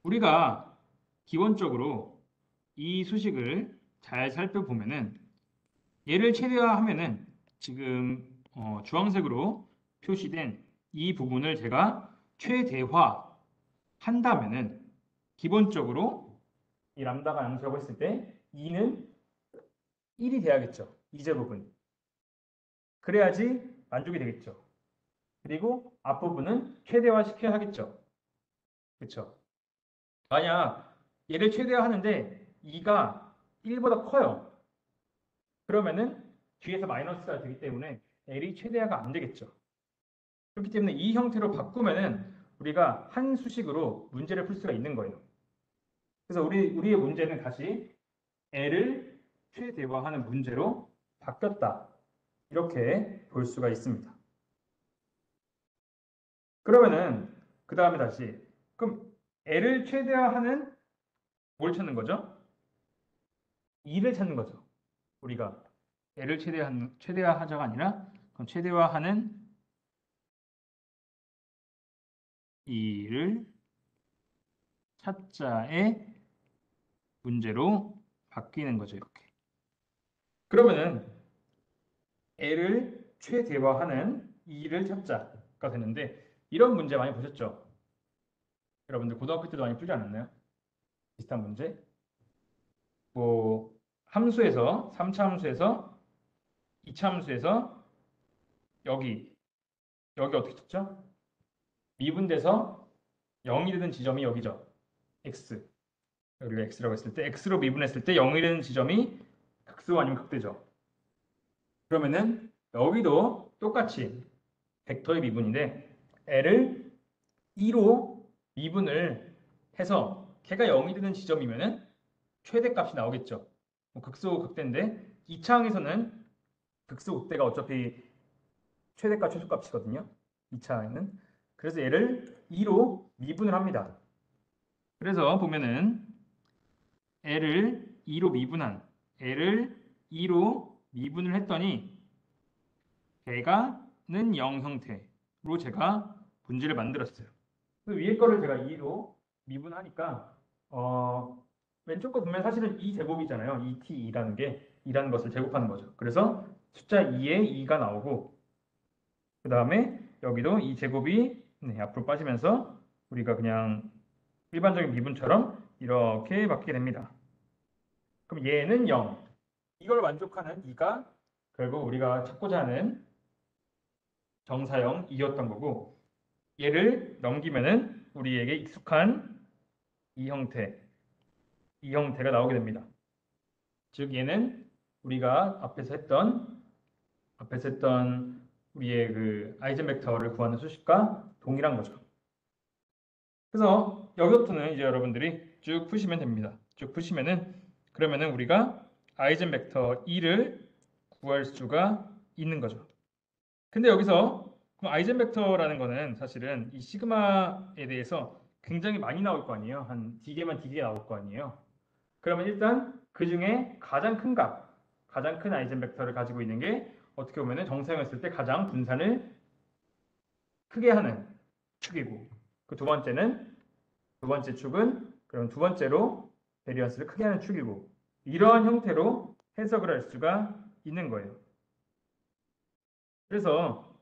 우리가 기본적으로 이 수식을 잘 살펴보면은 얘를 최대화하면은 지금 주황색으로 표시된 이 부분을 제가 최대화 한다면은 기본적으로 이 람다가 양수라고 했을 때 2는 1이 돼야겠죠. 이 제곱은. 그래야지 만족이 되겠죠. 그리고 앞부분은 최대화 시켜야 하겠죠. 그렇죠? 만약 얘를 최대화하는데 2가 1보다 커요. 그러면은 뒤에서 마이너스가 되기 때문에 L이 최대화가 안 되겠죠. 그렇기 때문에 이 형태로 바꾸면은 우리가 한 수식으로 문제를 풀 수가 있는 거예요. 그래서 우리의 문제는 다시 L을 최대화하는 문제로 바뀌었다. 이렇게 볼 수가 있습니다. 그러면은 그 다음에 다시 그럼 L을 최대화하는 뭘 찾는 거죠? 2를 찾는 거죠. 우리가 L을 최대화하자가 아니라 그럼 최대화하는 2를 찾자의 문제로 바뀌는 거죠. 이렇게. 그러면은 L을 최대화하는 2를 찾자가 되는데 이런 문제 많이 보셨죠? 여러분들 고등학교 때도 많이 풀지 않았나요? 비슷한 문제? 뭐 함수에서 3차 함수에서 2차 함수에서 여기 어떻게 찾죠? 미분돼서 0이 되는 지점이 여기죠. x. 여기를 x라고 했을 때 x로 미분했을 때 0이 되는 지점이 극소 아니면 극대죠. 그러면은 여기도 똑같이 벡터의 미분인데 L을 2로 미분을 해서 걔가 0이 되는 지점이면은 최대값이 나오겠죠. 뭐 극소 극대인데 2차 항에서는 극소 극대가 어차피 최대값 최소값이거든요. 2차에는. 그래서 얘를 2로 미분을 합니다. 그래서 보면은 L을 2로 미분을 했더니 걔가는 0 형태로 제가 분지를 만들었어요. 그 위에 거를 제가 2로 미분하니까 왼쪽 거 보면 사실은 2제곱이잖아요. 2t2라는 것을 제곱하는 거죠. 그래서 숫자 2에 2가 나오고 그 다음에 여기도 2제곱이 앞으로 빠지면서 우리가 그냥 일반적인 미분처럼 이렇게 받게 됩니다. 그럼 얘는 0. 이걸 만족하는 2가 결국 우리가 찾고자 하는 정사형 2였던 거고 얘를 넘기면은 우리에게 익숙한 이 형태가 나오게 됩니다. 즉 얘는 우리가 앞에서 했던 우리의 그 아이젠벡터를 구하는 수식과 동일한 거죠. 그래서 여기부터는 이제 여러분들이 쭉 푸시면 됩니다. 쭉 푸시면은 그러면은 우리가 아이젠벡터 2를 구할 수가 있는 거죠. 근데 여기서 그럼 아이젠벡터라는 거는 사실은 이 시그마에 대해서 굉장히 많이 나올 거 아니에요. 한 D개만 D개 나올 거 아니에요. 그러면 일단 그 중에 가장 큰 아이젠벡터를 가지고 있는 게 어떻게 보면 정사형했을 때 가장 분산을 크게 하는 축이고 그 두 번째 축은 그럼 두 번째로 베리언스를 크게 하는 축이고 이러한 형태로 해석을 할 수가 있는 거예요. 그래서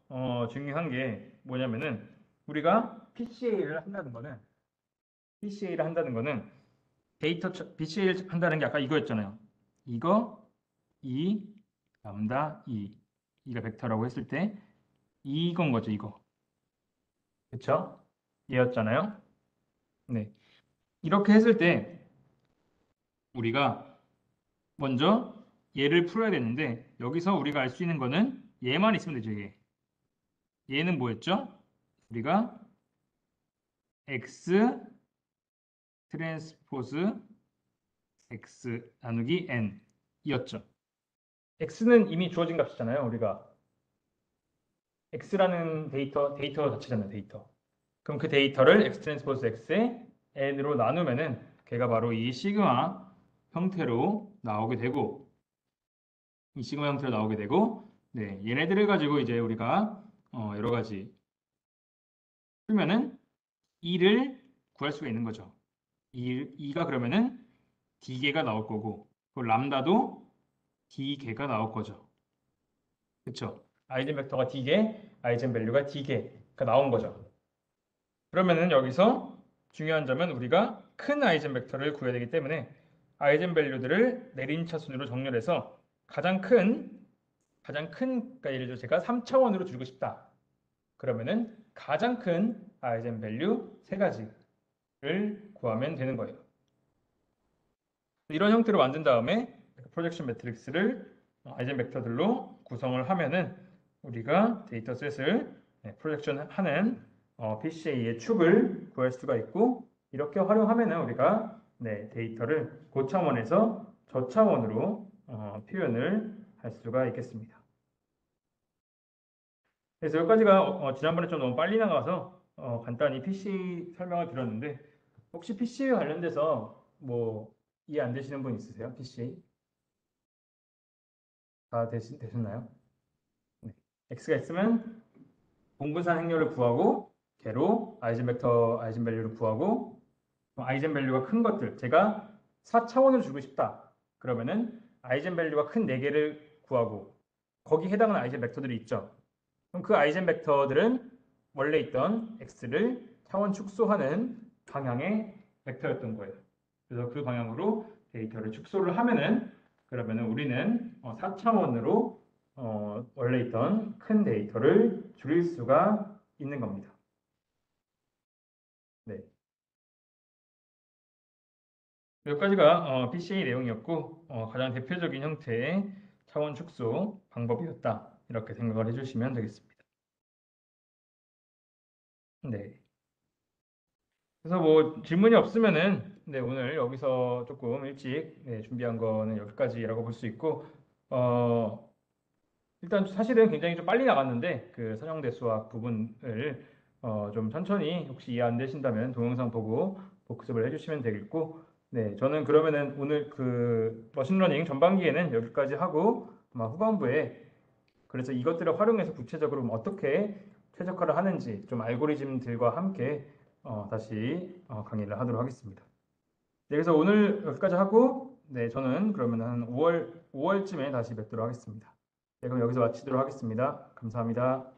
중요한 게 뭐냐면은 우리가 PCA를 한다는 거는 PCA를 한다는 게 아까 이거였잖아요. 이거 람다 2가 벡터라고 했을 때 이건 거죠, 이거. 그쵸? 얘였잖아요. 네. 이렇게 했을 때 우리가 먼저 얘를 풀어야 되는데 여기서 우리가 알 수 있는 거는 얘만 있으면 되죠, 얘. 얘는 뭐였죠? 우리가 x 트랜스포즈 x 나누기 n 이었죠. x는 이미 주어진 값이잖아요, 우리가. x라는 데이터 자체잖아요, 데이터. 그럼 그 데이터를 x 트랜스포즈 x에 n으로 나누면은 걔가 바로 이 시그마 형태로 나오게 되고 네, 얘네들을 가지고 이제 우리가 여러 가지 풀면은 2를 구할 수가 있는 거죠. 2가 그러면은 D개가 나올 거고 그 람다도 D개가 나올 거죠. 그렇죠? 아이젠벡터가 D개, 아이젠밸류가 D개가 나온 거죠. 그러면은 여기서 중요한 점은 우리가 큰 아이젠벡터를 구해야 되기 때문에 아이젠밸류들을 내림차 순으로 정렬해서 가장 큰 그러니까 예를 들어 제가 3차원으로 줄이고 싶다. 그러면은 가장 큰 아이젠밸류 세 가지를 구하면 되는 거예요. 이런 형태로 만든 다음에 프로젝션 매트릭스를 아이젠벡터들로 구성을 하면은 우리가 데이터셋을 프로젝션 하는 PCA의 축을 구할 수가 있고 이렇게 활용하면은 우리가 데이터를 고차원에서 저차원으로 표현을 할 수가 있겠습니다. 그래서 여기까지가 지난번에 좀 너무 빨리 나가서 간단히 PC 설명을 드렸는데 혹시 PC에 관련돼서 뭐 이해 안 되시는 분 있으세요? PC 다 되셨나요? 네. X가 있으면 공분산 행렬을 구하고 개로 아이젠벡터 아이젠밸류를 구하고 아이젠밸류가 큰 것들 제가 4차원으로 주고 싶다. 그러면은 아이젠밸류가 큰 4개를 구하고 거기 해당하는 아이젠벡터들이 있죠. 그럼 그 아이젠벡터들은 원래 있던 x를 차원 축소하는 방향의 벡터였던 거예요. 그래서 그 방향으로 데이터를 축소를 하면은 그러면은 우리는 4차원으로 원래 있던 큰 데이터를 줄일 수가 있는 겁니다. 네. 여기까지가 PCA 내용이었고 가장 대표적인 형태의 차원 축소 방법이었다. 이렇게 생각을 해주시면 되겠습니다. 네. 그래서 뭐 질문이 없으면은 네, 오늘 여기서 조금 일찍 준비한 거는 여기까지라고 볼 수 있고 일단 사실은 굉장히 좀 빨리 나갔는데 그 선형대 수학 부분을 좀 천천히 혹시 이해 안 되신다면 동영상 보고 복습을 해주시면 되겠고 네, 저는 그러면은 오늘 그 머신러닝 전반기에는 여기까지 하고 아마 후반부에 그래서 이것들을 활용해서 구체적으로 어떻게 최적화를 하는지 좀 알고리즘들과 함께 다시 강의를 하도록 하겠습니다. 네, 그래서 오늘 여기까지 하고 네, 저는 그러면 한 5월쯤에 다시 뵙도록 하겠습니다. 네, 그럼 여기서 마치도록 하겠습니다. 감사합니다.